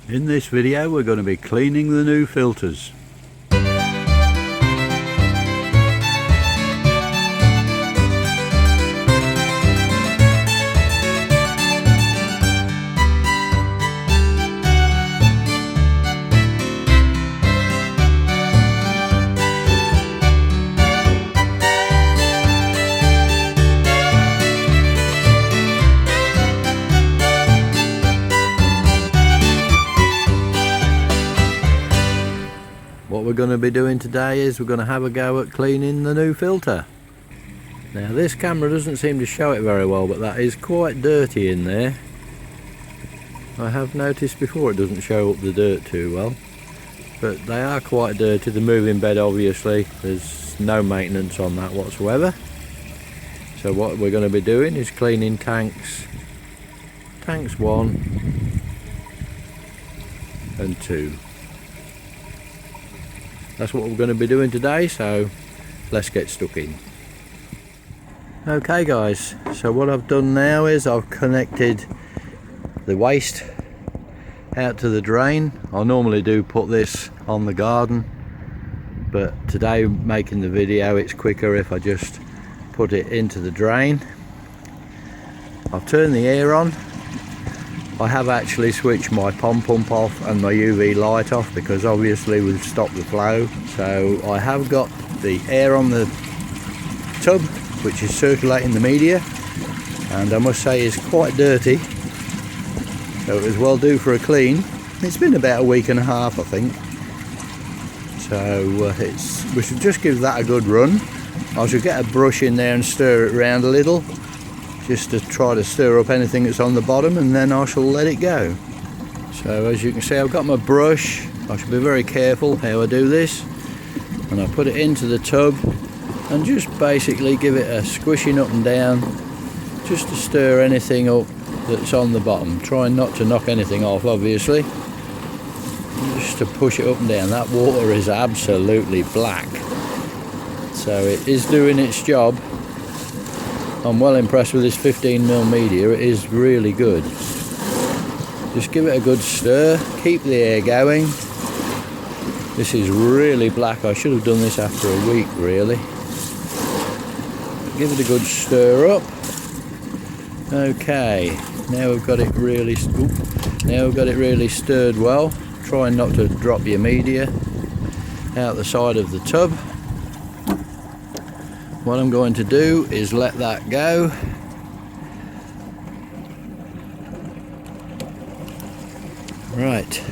In this video we're going to be cleaning the new filters. What we're going to be doing today is we're going to have a go at cleaning the new filter. Now this camera doesn't seem to show it very well, but that is quite dirty in there. I have noticed before it doesn't show up the dirt too well, but they are quite dirty. The moving bed, obviously there's no maintenance on that whatsoever. So what we're going to be doing is cleaning tanks 1 and 2. That's what we're going to be doing today, so let's get stuck in. Okay guys, so what I've done now is I've connected the waste out to the drain. I normally do put this on the garden, but today making the video it's quicker if I just put it into the drain. I've turned the air on. I have actually switched my pump off and my UV light off because obviously we've stopped the flow. So I have got the air on the tub which is circulating the media, and I must say it's quite dirty, so it was well due for a clean. It's been about a week and a half I think, so we should just give that a good run. I should get a brush in there and stir it around a little, just to try to stir up anything that's on the bottom, and then I shall let it go. So as you can see, I've got my brush. I should be very careful how I do this, and I put it into the tub and just basically give it a squishing up and down, just to stir anything up that's on the bottom, trying not to knock anything off obviously, just to push it up and down. That water is absolutely black, so it is doing its job. I'm well impressed with this 15mm media, it is really good. Just give it a good stir, keep the air going. This is really black, I should have done this after a week really. Give it a good stir up. Okay, now we've got it really stirred well. Try not to drop your media out the side of the tub. What I'm going to do is let that go. Right,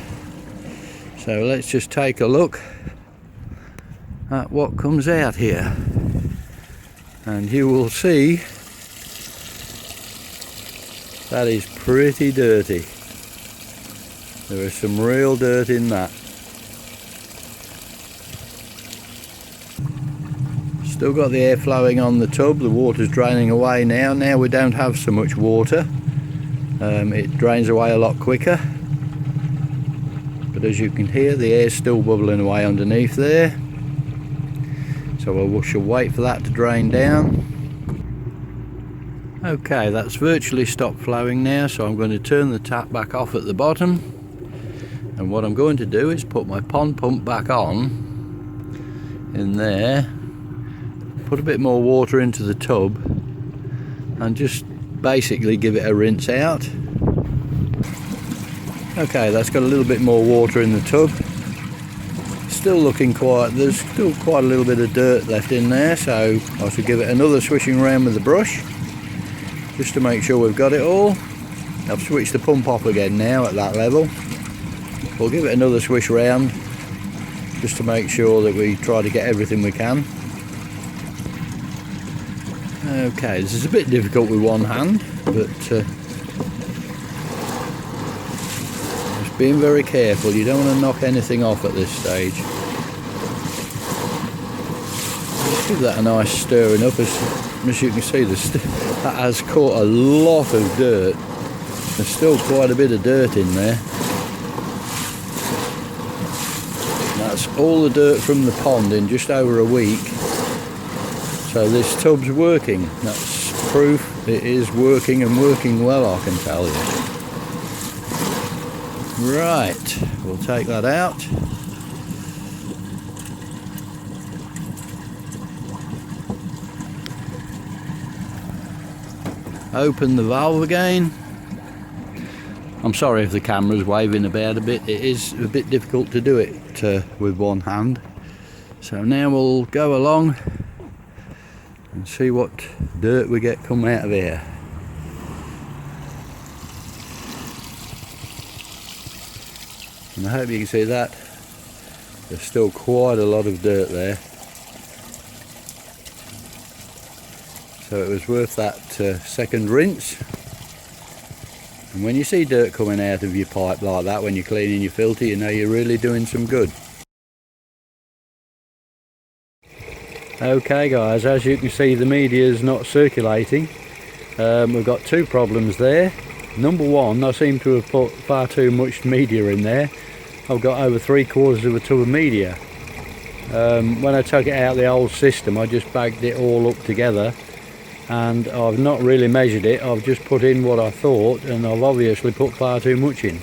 so let's just take a look at what comes out here, and you will see that is pretty dirty. There is some real dirt in that. Still got the air flowing on the tub, the water's draining away now. Now we don't have so much water, it drains away a lot quicker, but as you can hear the air's still bubbling away underneath there, so we shall wait for that to drain down. Okay, that's virtually stopped flowing now, so I'm going to turn the tap back off at the bottom, and what I'm going to do is put my pond pump back on in there, put a bit more water into the tub and just basically give it a rinse out. Okay, that's got a little bit more water in the tub. Still looking quiet, there's still quite a little bit of dirt left in there, so I should give it another swishing around with the brush just to make sure we've got it all. I've switched the pump off again now at that level. We'll give it another swish round just to make sure that we try to get everything we can. Okay, this is a bit difficult with one hand, but just being very careful. You don't want to knock anything off at this stage. Just give that a nice stirring up. As you can see, that has caught a lot of dirt. There's still quite a bit of dirt in there. That's all the dirt from the pond in just over a week. So this tub's working. That's proof it is working, and working well, I can tell you. Right, we'll take that out. Open the valve again. I'm sorry if the camera's waving about a bit. It is a bit difficult to do it with one hand. So now we'll go along and see what dirt we get come out of here. And I hope you can see that. There's still quite a lot of dirt there. So it was worth that second rinse. And when you see dirt coming out of your pipe like that when you're cleaning your filter, you know you're really doing some good. Okay guys, as you can see the media is not circulating. We've got two problems there. Number one, I seem to have put far too much media in there. I've got over 3/4 of a tub of media. When I took it out of the old system, I just bagged it all up together, and I've not really measured it. I've just put in what I thought, and I've obviously put far too much in.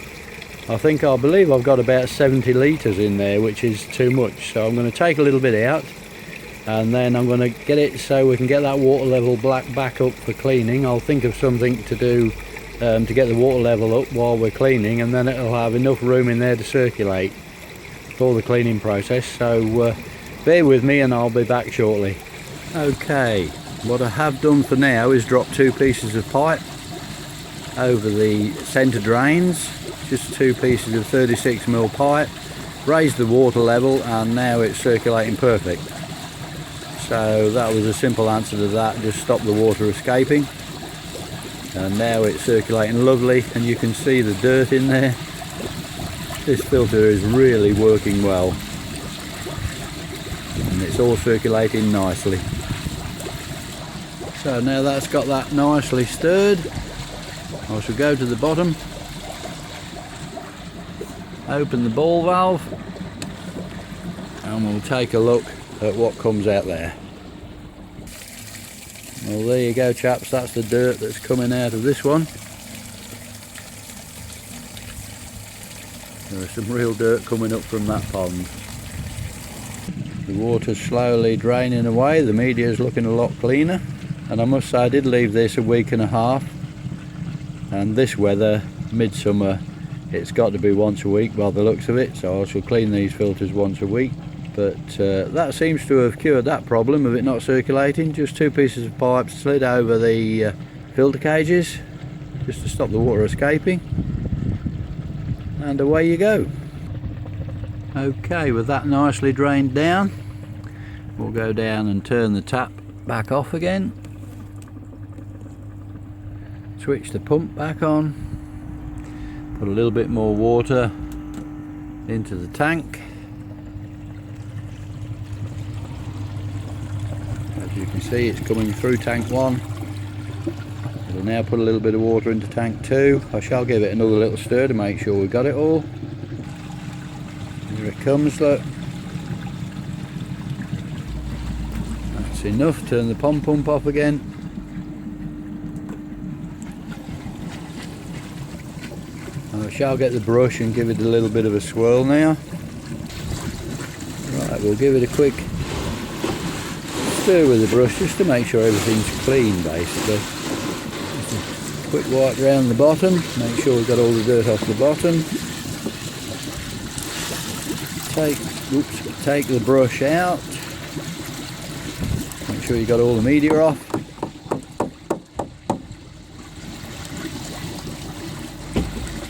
I believe I've got about 70 litres in there, which is too much. So I'm going to take a little bit out, and then I'm going to get it so we can get that water level back up for cleaning. I'll think of something to do to get the water level up while we're cleaning, and then it'll have enough room in there to circulate for the cleaning process. So bear with me and I'll be back shortly. Okay, what I have done for now is drop 2 pieces of pipe over the centre drains, just 2 pieces of 36mm pipe, raised the water level, and now it's circulating perfect. So that was a simple answer to that, just stop the water escaping. And now it's circulating lovely, and you can see the dirt in there. This filter is really working well, and it's all circulating nicely. So now that's got that nicely stirred, I shall go to the bottom, open the ball valve, and we'll take a look at what comes out there. Well, there you go chaps, that's the dirt that's coming out of this one. There's some real dirt coming up from that pond. The water's slowly draining away, the media is looking a lot cleaner, and I must say I did leave this a week and a half, and this weather, midsummer, it's got to be once a week by the looks of it, so I shall clean these filters once a week. But that seems to have cured that problem of it not circulating. Just 2 pieces of pipe slid over the filter cages just to stop the water escaping, and away you go. Okay, with that nicely drained down, we'll go down and turn the tap back off again, switch the pump back on, put a little bit more water into the tank. As you can see, it's coming through tank 1. We'll now put a little bit of water into tank 2. I shall give it another little stir to make sure we've got it all. Here it comes, look. That's enough. Turn the pump off again. I shall get the brush and give it a little bit of a swirl now. Right, we'll give it a quick stir with the brush just to make sure everything's clean basically. Just a quick wipe round the bottom, make sure we've got all the dirt off the bottom. Take the brush out, make sure you got all the media off.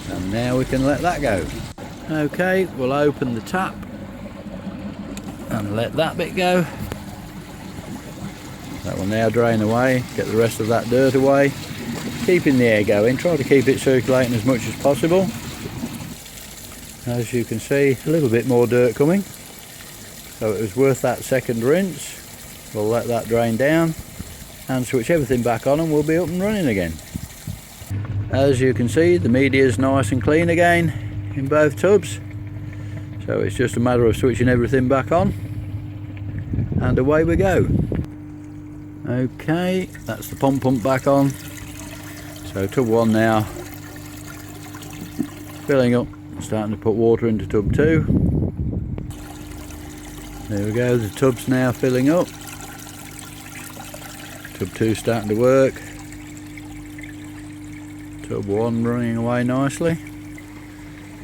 And now we can let that go. Okay, we'll open the tap and let that bit go. That will now drain away, get the rest of that dirt away. Keeping the air going, try to keep it circulating as much as possible. As you can see, a little bit more dirt coming. So it was worth that second rinse. We'll let that drain down and switch everything back on, and we'll be up and running again. As you can see, the media is nice and clean again in both tubs. So it's just a matter of switching everything back on, and away we go. Okay, that's the pump back on. So tub 1 now filling up Starting to put water into tub 2. There we go, the tub's now filling up. Tub 2 starting to work. Tub 1 running away nicely.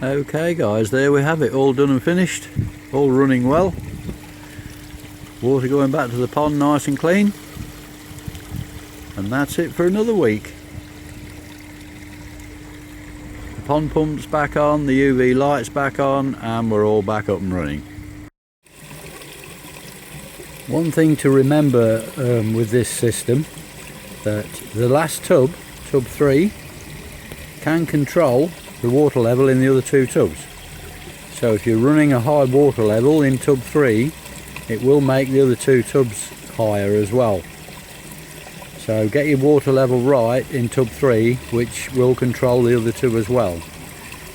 Okay guys, there we have it, all done and finished, all running well. Water going back to the pond nice and clean. And that's it for another week. The pond pump's back on, the UV light's back on, and we're all back up and running. One thing to remember with this system, that the last tub, tub 3, can control the water level in the other 2 tubs. So if you're running a high water level in tub 3, it will make the other 2 tubs higher as well. So get your water level right in tub 3, which will control the other 2 as well.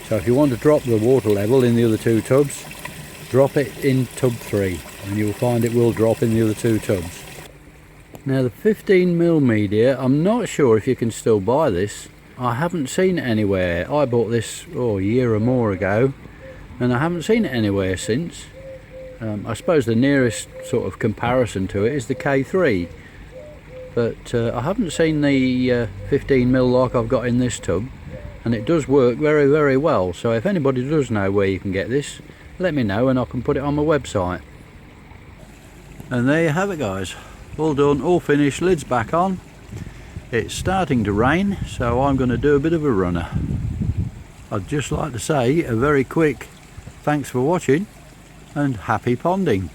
So if you want to drop the water level in the other 2 tubs, drop it in tub 3 and you'll find it will drop in the other 2 tubs. Now the 15mm media, I'm not sure if you can still buy this. I haven't seen it anywhere. I bought this a year or more ago and I haven't seen it anywhere since. I suppose the nearest sort of comparison to it is the K3, but I haven't seen the 15mm like I've got in this tub, and it does work very, very well. So if anybody does know where you can get this, let me know and I can put it on my website. And there you have it guys, all done, all finished, lids back on. It's starting to rain, so I'm going to do a bit of a runner. I'd just like to say a very quick thanks for watching and happy ponding.